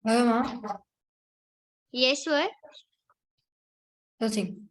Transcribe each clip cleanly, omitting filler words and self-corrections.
Ma. Yes, Swar. Nothing.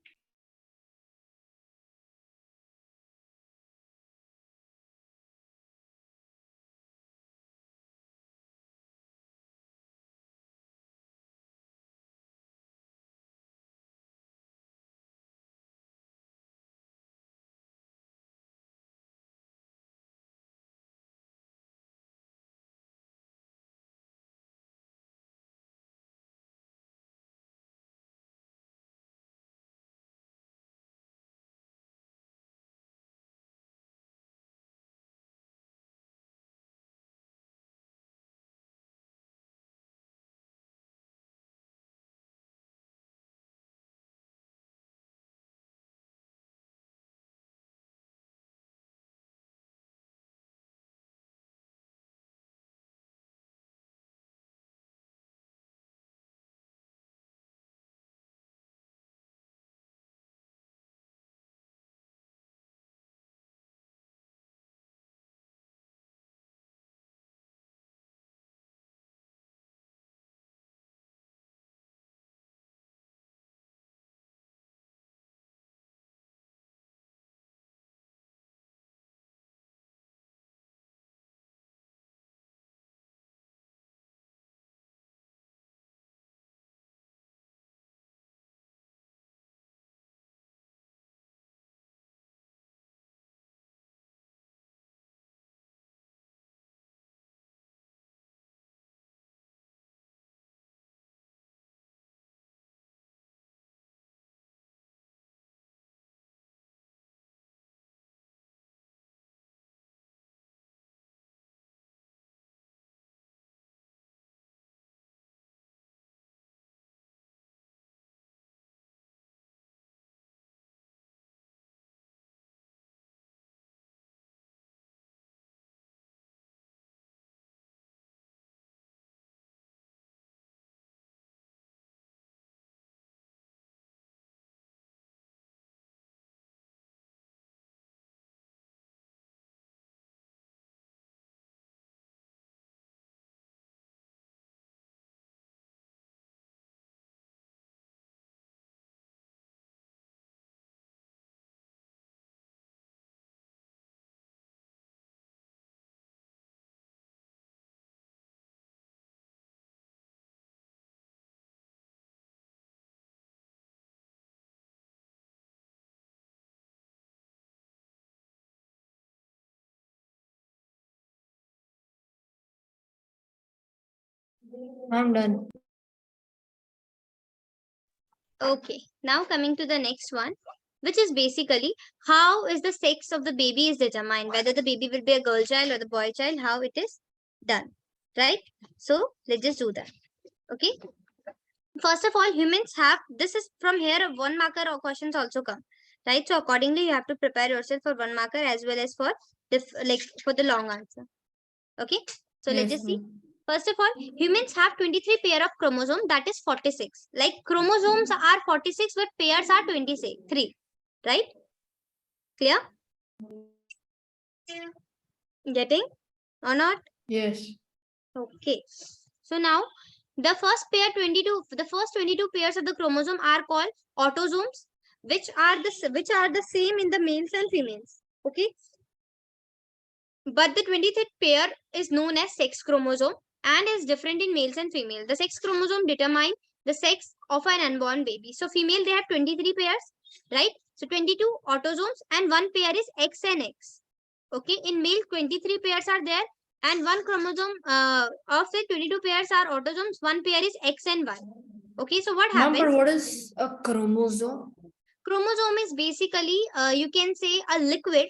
I'm done. Okay, now coming to the next one, which is basically how is the sex of the baby is determined, whether the baby will be a girl child or the boy child, how it is done, right? So let's just do that. Okay. First of all, humans have, this is from here, 1 marker or questions also come, right? So accordingly, you have to prepare yourself for 1 marker as well as for for the long answer. Okay. So let's Yes, just see. ma'am. First of all, humans have 23 pair of chromosomes, that is 46. Like chromosomes are 46, but pairs are 23. Right? Clear? Getting or not? Yes. Okay. So now the first pair 22, the first 22 pairs of the chromosome are called autosomes, which are the same in the males and females. Okay. But the 23rd pair is known as sex chromosome and is different in males and females. The sex chromosome determine the sex of an unborn baby. So female, they have 23 pairs, right? So 22 autosomes and one pair is X and X. Okay, in male 23 pairs are there and one chromosome of the 22 pairs are autosomes, one pair is X and Y. Okay, so what Ma'am, happens? but what is a chromosome? Chromosome is basically, you can say, a liquid,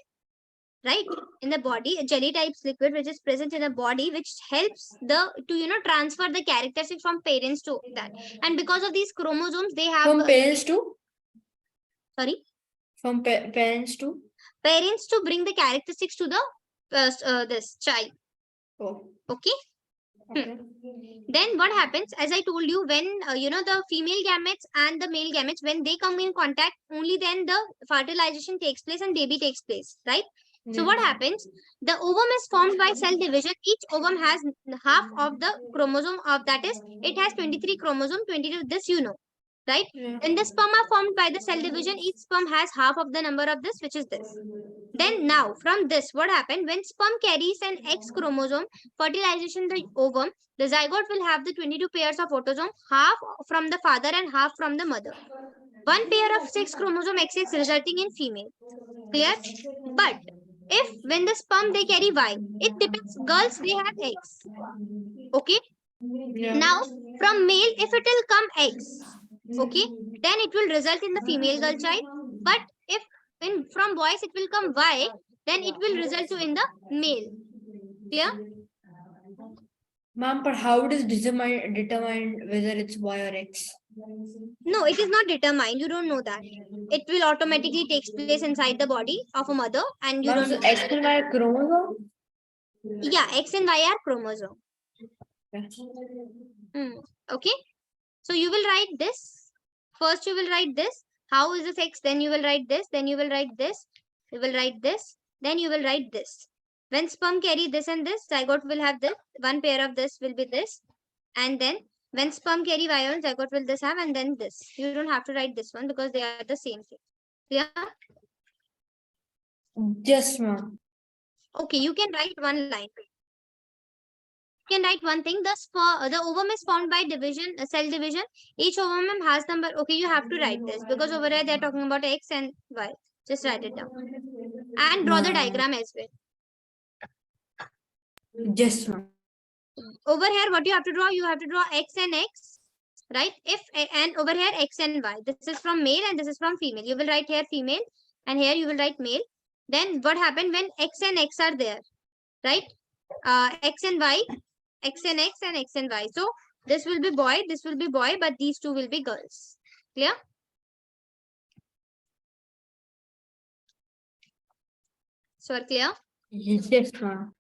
right, in the body, a jelly type liquid which is present in the body, which helps to transfer the characteristics from parents to that. And because of these chromosomes, they have From parents to? sorry, From parents to? parents to bring the characteristics to the this child. Oh. Okay. Okay. Then what happens, as I told you, when the female gametes and the male gametes, when they come in contact, only then the fertilization takes place and baby takes place, right? So what happens? The ovum is formed by cell division. Each ovum has half of the chromosome of, that is, it has 23 chromosome, 22, this you know, right? Yeah. Then the sperm are formed by the cell division. Each sperm has half of the number of this, which is this. Then now from this, what happened? When sperm carries an X chromosome, fertilization the ovum, the zygote will have the 22 pairs of autosome, half from the father and half from the mother. One pair of 6 chromosome XX resulting in female. Clear? But if when the sperm they carry Y, it depends. Girls they have X. Okay. Yeah. Now from male, if it will come X, okay, then it will result in the female girl child. But if in from boys it will come Y, then it will result to in the male. Clear? Ma'am, but how it is determine whether it's Y or X? No, it is not determined. You don't know that. It will automatically takes place inside the body of a mother, and you Ma'am, don't so know. X and Y are chromosome? Yeah, X and Y are chromosome. Yeah. Okay. So you will write this. First you will write this. How is this X? Then you will write this. Then you will write this. You will write this. Then you will write this. When sperm carry this and this, zygote will have this. One pair of this will be this. And then when sperm carry Y, zygote will this have, and then this. You don't have to write this one because they are the same thing. Clear? Yes, ma'am. Okay, you can write one line. You can write one thing. The ovum is formed by division, cell division. Each ovum has number. Okay, you have to write this because over here they are talking about X and Y. Just write it down and draw the diagram as well. Yes, ma'am. Over here, what you have to draw? You have to draw X and X, right? And over here X and Y. This is from male and this is from female. You will write here female and here you will write male. Then what happened when X and X are there, right? X and Y, X and X and X and Y. So this will be boy, this will be boy, but these two will be girls. Clear? So clear? Yes, ma'am.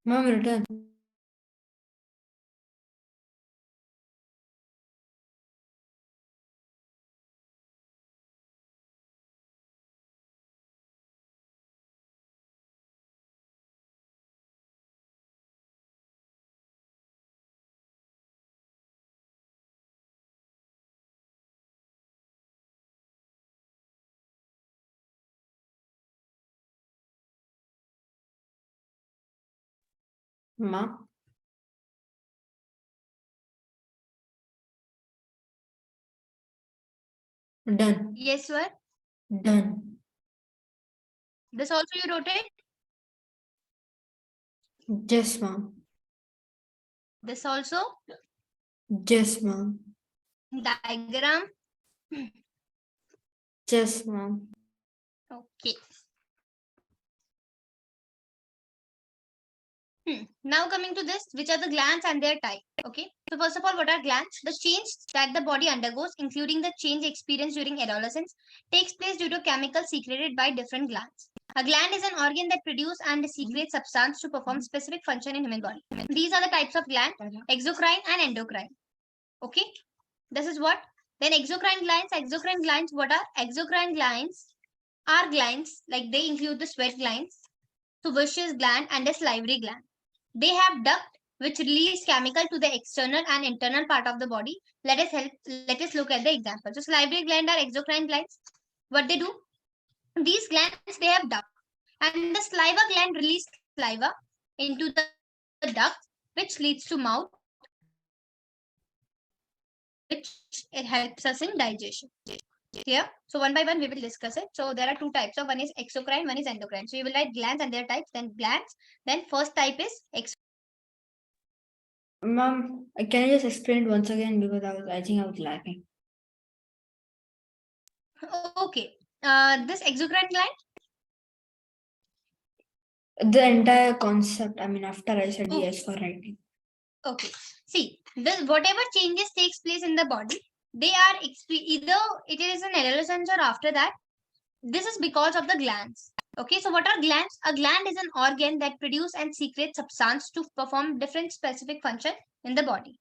Ma'am, written. Ma'am, done. Yes, sir. Done. This also you wrote it. Yes, ma'am. This also. Yes, ma'am. Diagram. Yes, ma'am. Okay. Now coming to this, which are the glands and their type? Okay. So first of all, what are glands? The change that the body undergoes, including the change experienced during adolescence, takes place due to chemicals secreted by different glands. A gland is an organ that produces and secretes substance to perform specific function in human body. These are the types of gland: exocrine and endocrine. Okay. This is what. Then exocrine glands. Exocrine glands. What are exocrine glands? Are glands like they include the sweat glands, sebaceous gland, and the salivary gland. They have duct which release chemical to the external and internal part of the body. Let us look at the example. So salivary gland are exocrine glands. What they do? These glands they have duct, and the saliva gland release saliva into the duct, which leads to mouth, which it helps us in digestion. Here, so one by one we will discuss it. So there are two types. So one is exocrine, one is endocrine. So you will write glands and their types, then glands. Then first type is Ma'am, can you just explain it once again because I think I was lacking. okay. This exocrine gland. The entire concept, I mean, after I said Oh. yes for writing. Okay. See, whatever changes takes place in the body, they are either it is in adolescence or after that. This is because of the glands. Okay. So what are glands? A gland is an organ that produce and secrete substance to perform different specific function in the body.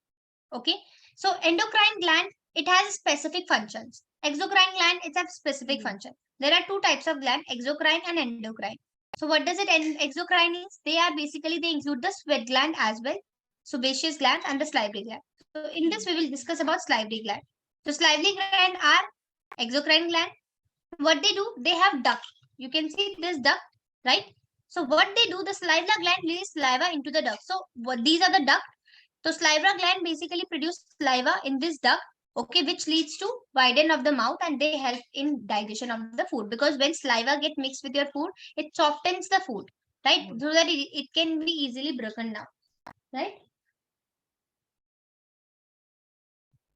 Okay. So endocrine gland, it has specific functions. Exocrine gland, it has specific function. There are two types of gland, exocrine and endocrine. So what does it exocrine is? They are basically they include the sweat gland as well, sebaceous gland and the salivary gland. So in this we will discuss about salivary gland. So salivary gland are exocrine gland. What they do? They have duct. You can see this duct, right? So what they do? The saliva gland release saliva into the duct. So what these are the duct. So saliva gland basically produce saliva in this duct, okay, which leads to widen of the mouth and they help in digestion of the food because when saliva get mixed with your food, it softens the food, right? So that it can be easily broken down, right?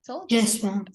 So Yes, ma'am.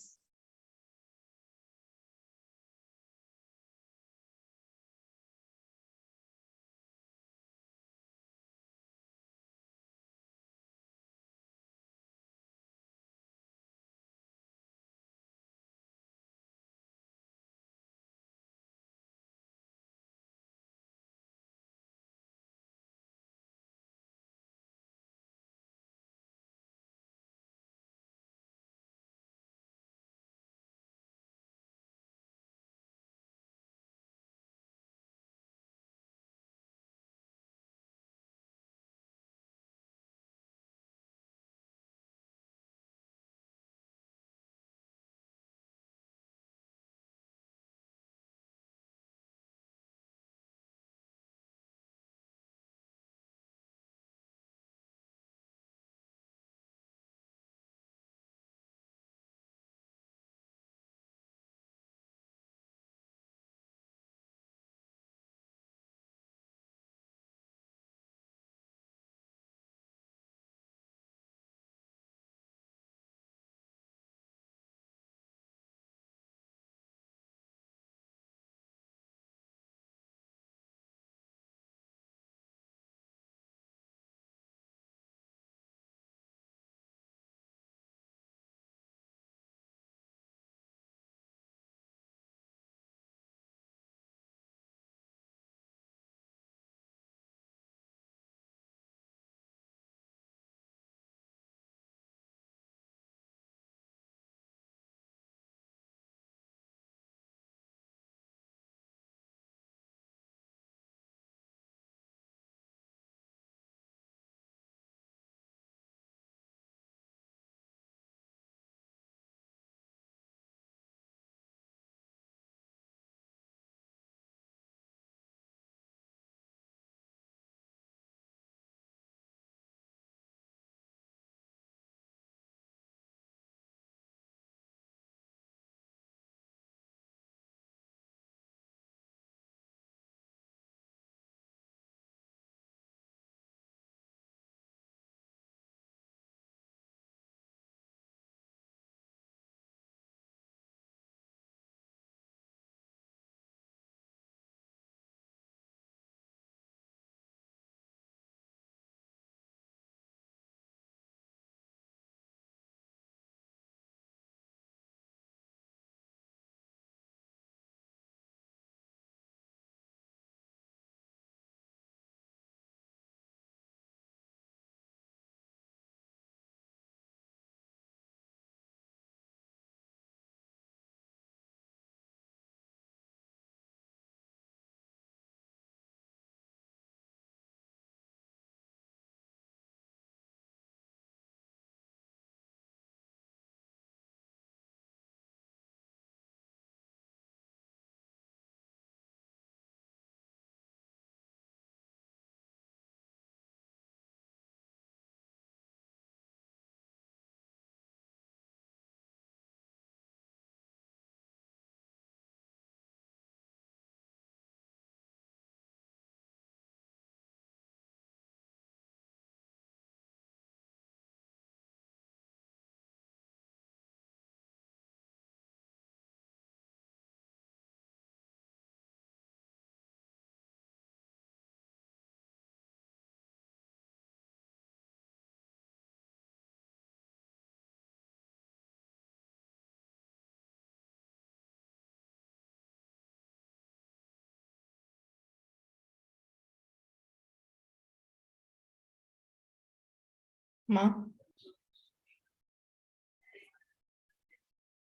Ma.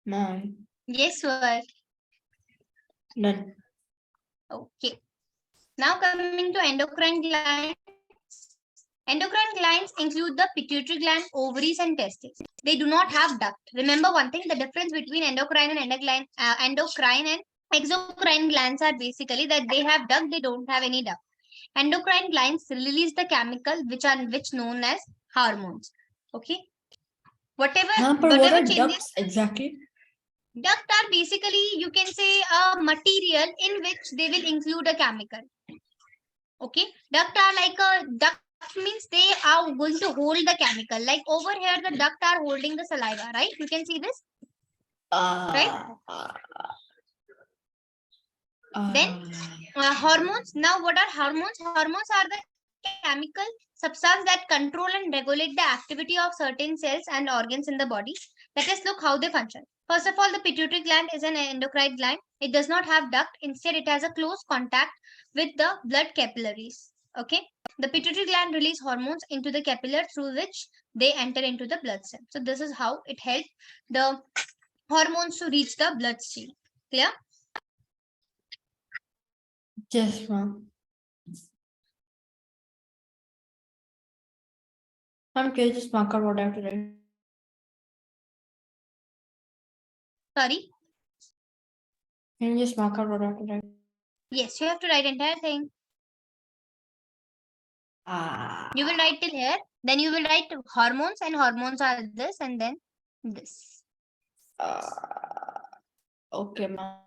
Mom. Yes, Swar. Done. Okay. Now coming to endocrine glands. Endocrine glands include the pituitary gland, ovaries, and testes. They do not have duct. Remember one thing: the difference between endocrine and endocrine and exocrine glands are basically that they have duct. They don't have any duct. Endocrine glands release the chemical which known as hormones. Okay. Whatever But what are changes. ducts exactly? Duct are basically, you can say, a material in which they will include a chemical. Okay. Duct are like a duct means they are going to hold the chemical. Like over here, the duct are holding the saliva, right? You can see this, right? Then hormones. Now, what are hormones? Hormones are the chemical substance that control and regulate the activity of certain cells and organs in the body. Let us look how they function. First of all, the pituitary gland is an endocrine gland. It does not have duct. Instead, it has a close contact with the blood capillaries. Okay. The pituitary gland release hormones into the capillary through which they enter into the bloodstream. So this is how it helps the hormones to reach the bloodstream. Clear? Yes, ma'am. Ma'am, can you just mark out what I have to write? Sorry. Can you just mark out what I have to write? Yes, you have to write entire thing. You will write till here. Then you will write hormones, and hormones are this, and then this. Okay, ma'am.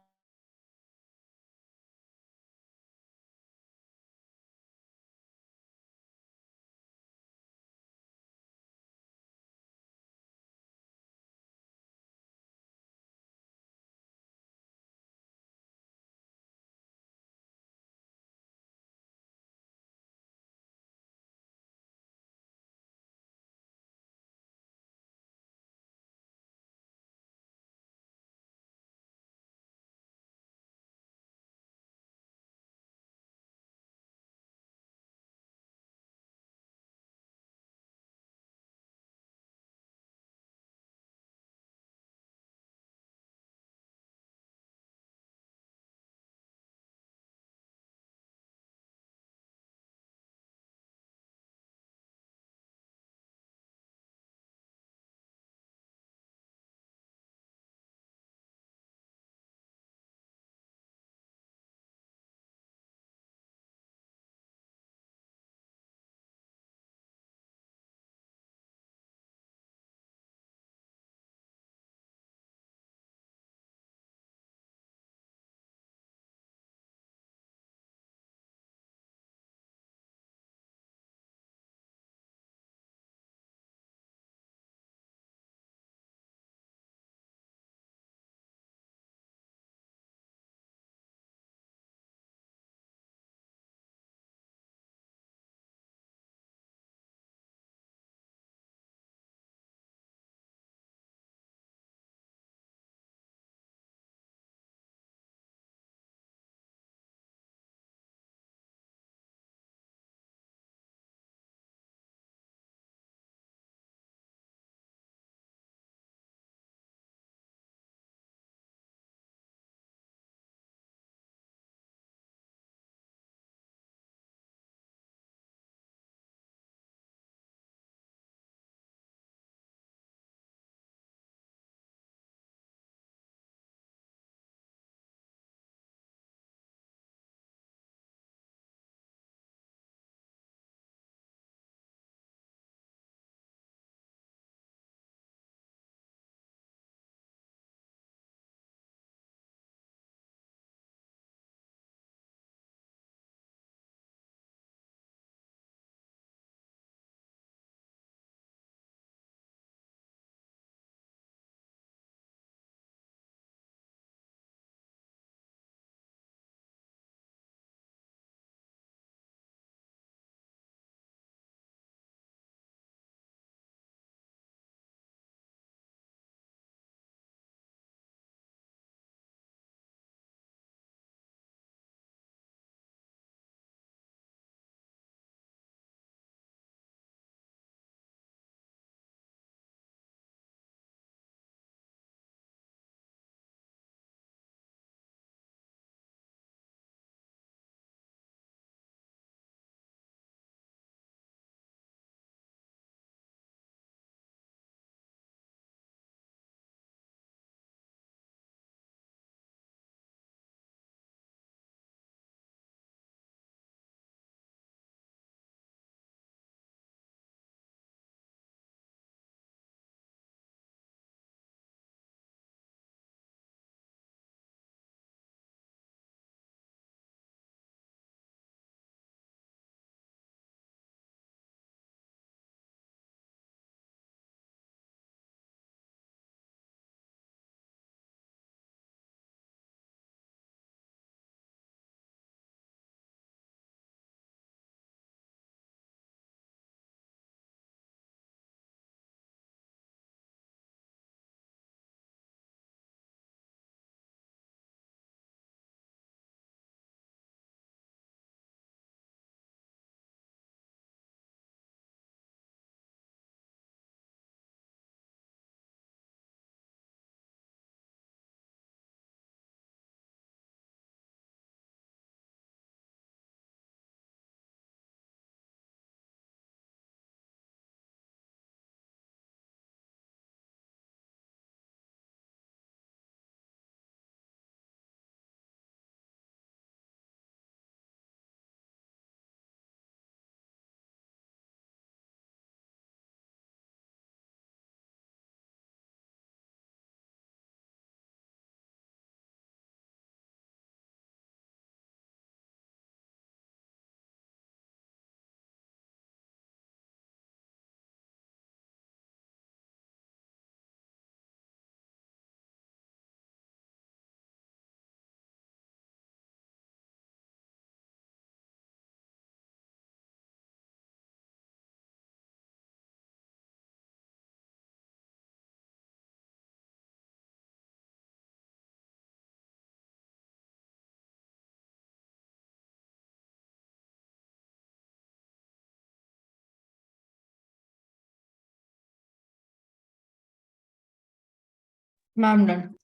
Ma'am, done.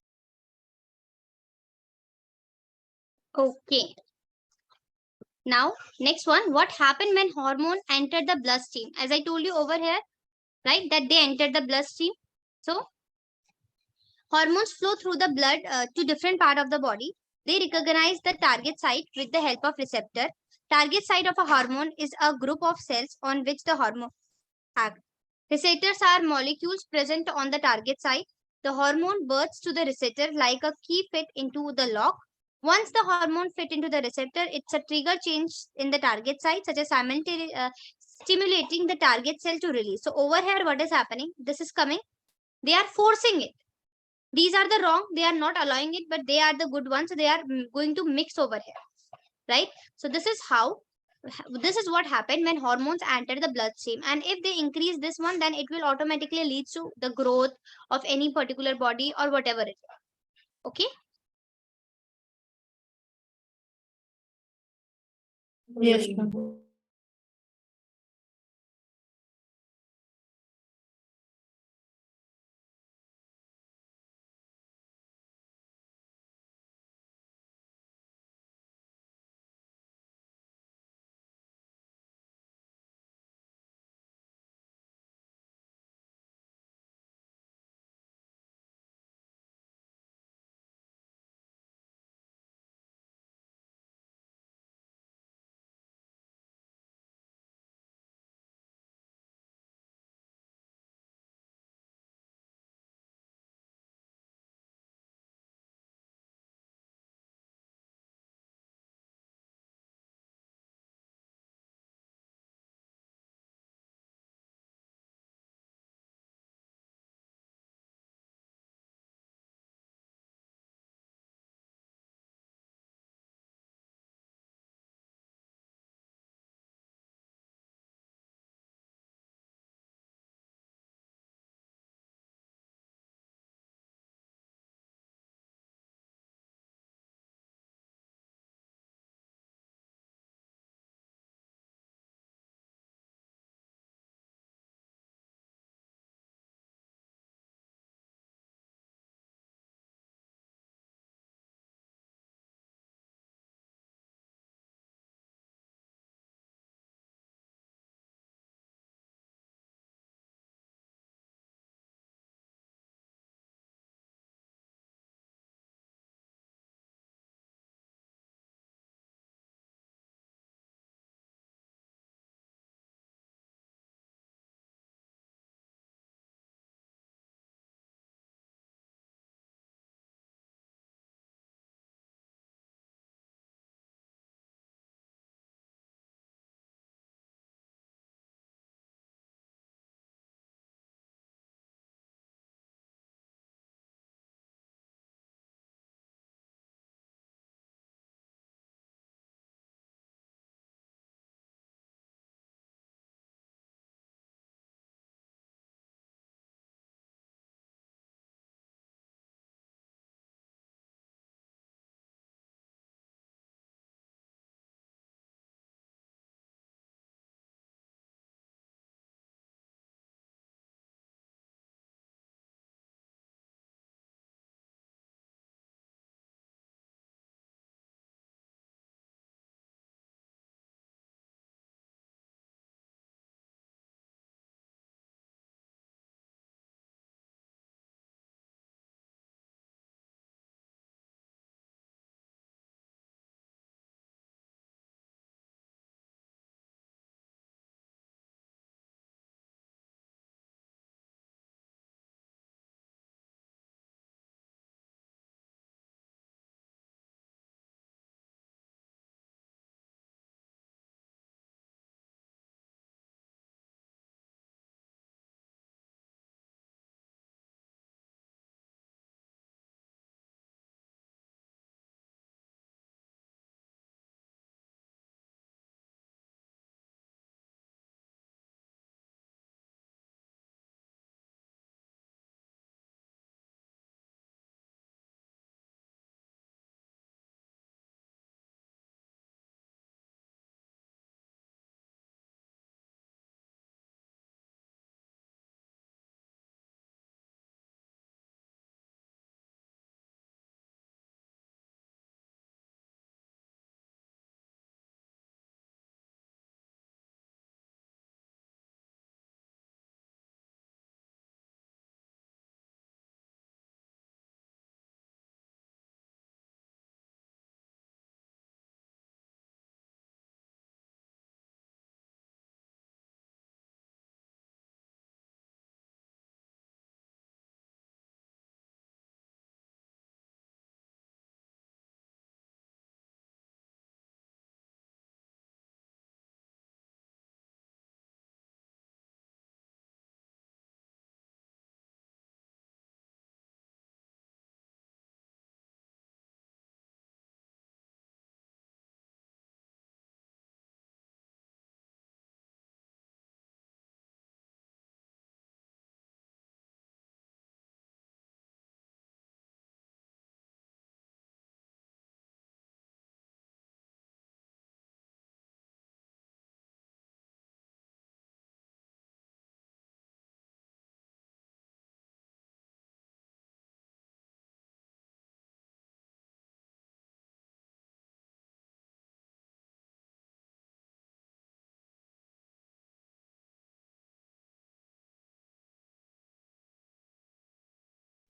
Okay. Now, next one, what happened when hormone entered the bloodstream? As I told you over here, right, that they entered the bloodstream. So, hormones flow through the blood to different part of the body. They recognize the target site with the help of receptor. Target site of a hormone is a group of cells on which the hormone acts. Receptors are molecules present on the target site. The hormone bursts to the receptor like a key fit into the lock. Once the hormone fit into the receptor, it's a trigger change in the target site, such as stimulating the target cell to release. So over here, what is happening? This is coming. They are forcing it. These are the wrong. They are not allowing it, but they are the good ones. So they are going to mix over here, right? So this is how. This is what happened when hormones enter the bloodstream, and if they increase this one, then it will automatically lead to the growth of any particular body or whatever it is. Okay. Yes, ma'am.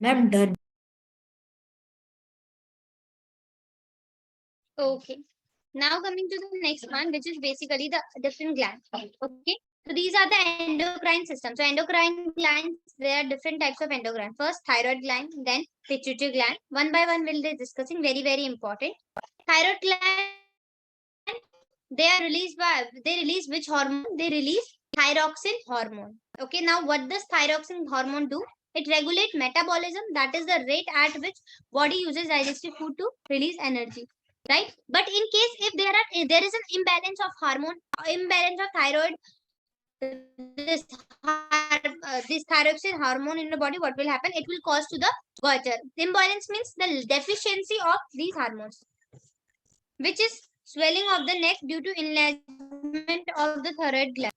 I'm done. Okay. Now coming to the next one, which is basically the different glands. Okay. So these are the endocrine systems. So endocrine glands, there are different types of endocrine. First thyroid gland, then pituitary gland. One by one we'll be discussing. Very, very important. Thyroid gland, they release which hormone? They release thyroxine hormone. Okay. Now what does thyroxine hormone do? It regulates metabolism. That is the rate at which body uses digestive food to release energy, right? But in case if there is an imbalance of hormone, imbalance of thyroid, this thyroxine hormone in the body, what will happen? It will cause to the goiter. Imbalance means the deficiency of these hormones, which is swelling of the neck due to enlargement of the thyroid gland.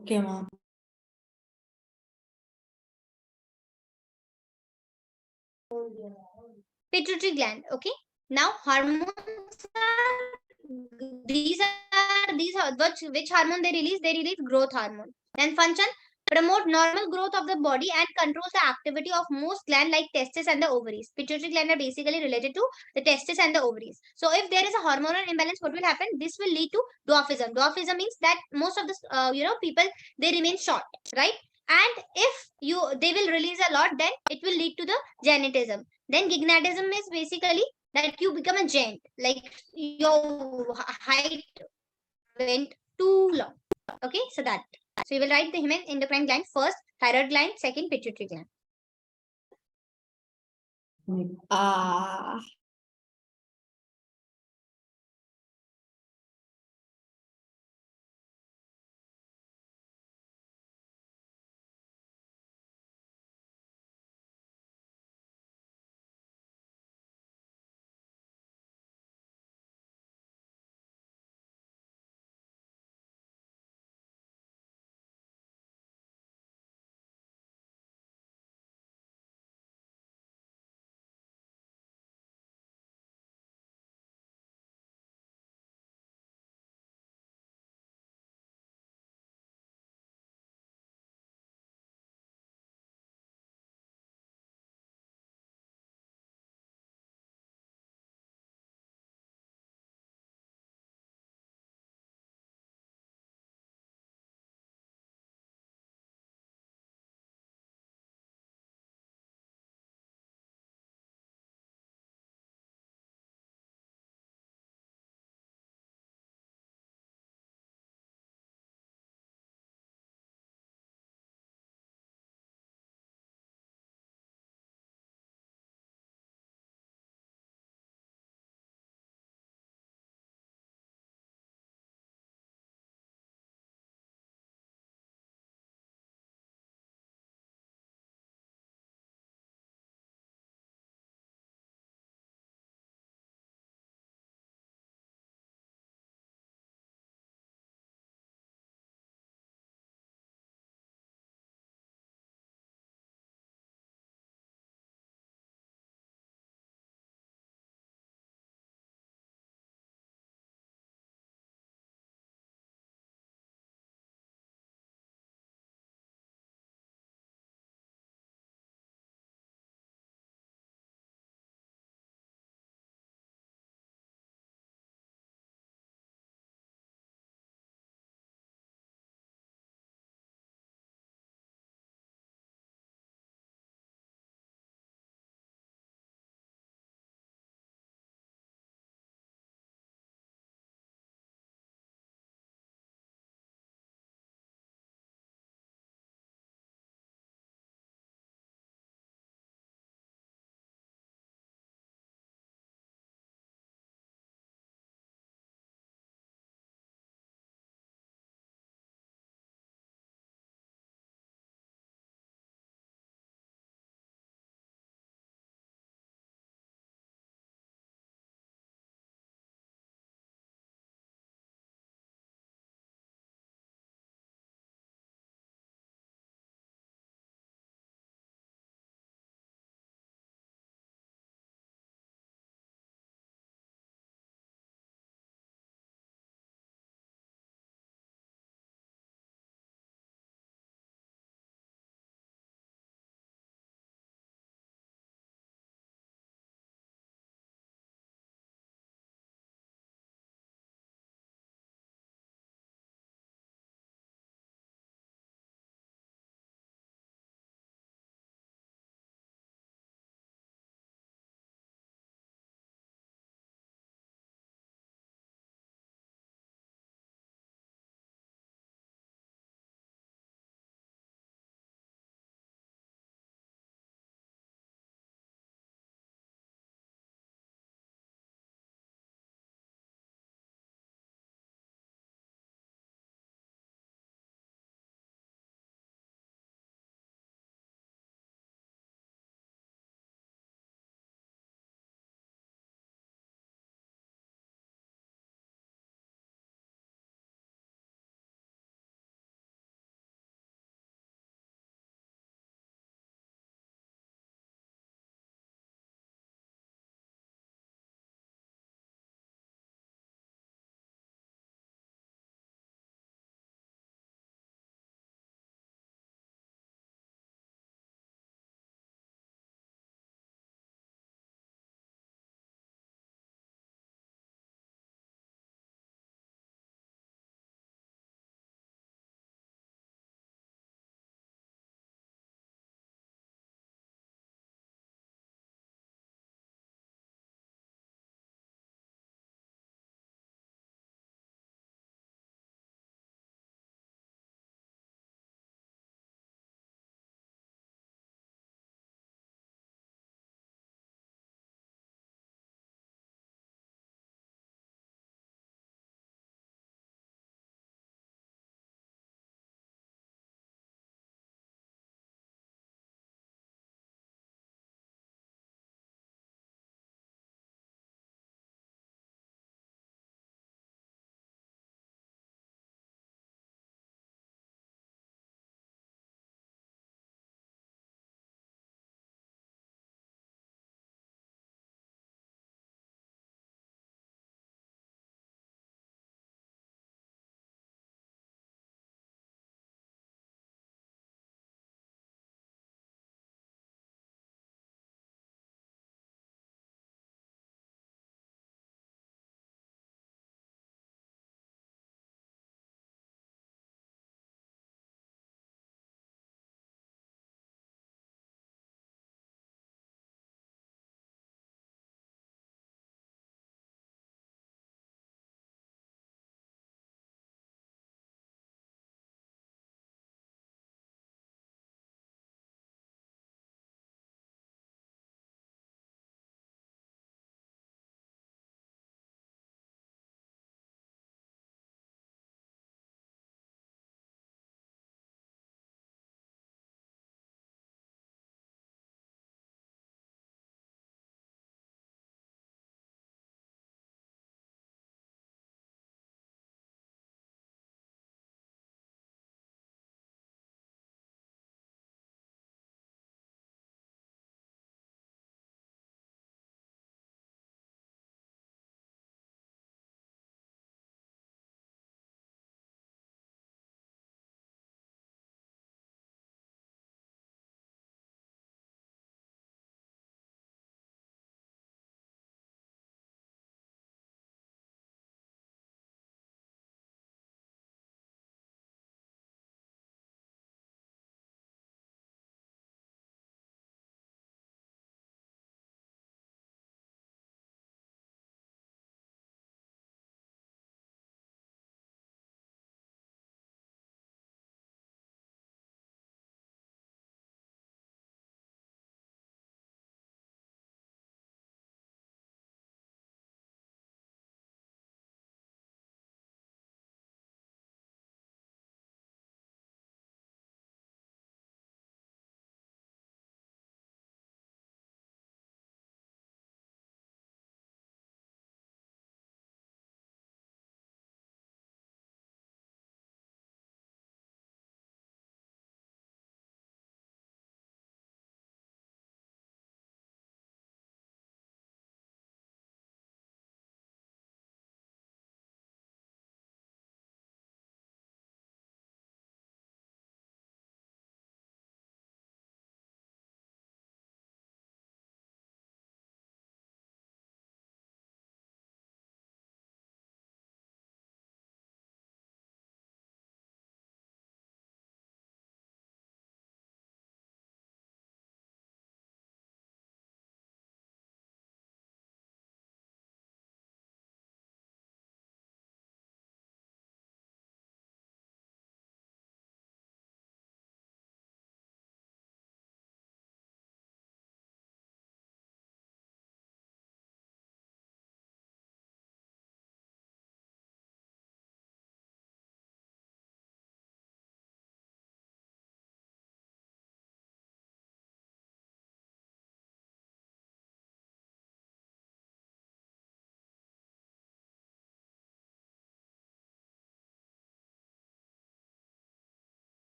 Okay, ma'am. Pituitary gland. Okay. Now hormones are which hormone they release? They release growth hormone. Then function, promote normal growth of the body and controls the activity of most gland like testes and the ovaries. Pituitary gland are basically related to the testes and the ovaries. So if there is a hormonal imbalance, what will happen? This will lead to dwarfism. Dwarfism means that most of the people, they remain short, right? And if they will release a lot, then it will lead to the giantism. Then gigantism is basically that you become a giant, like your height went too long. Okay, so that. So you will write the human endocrine gland first, thyroid gland, second pituitary gland.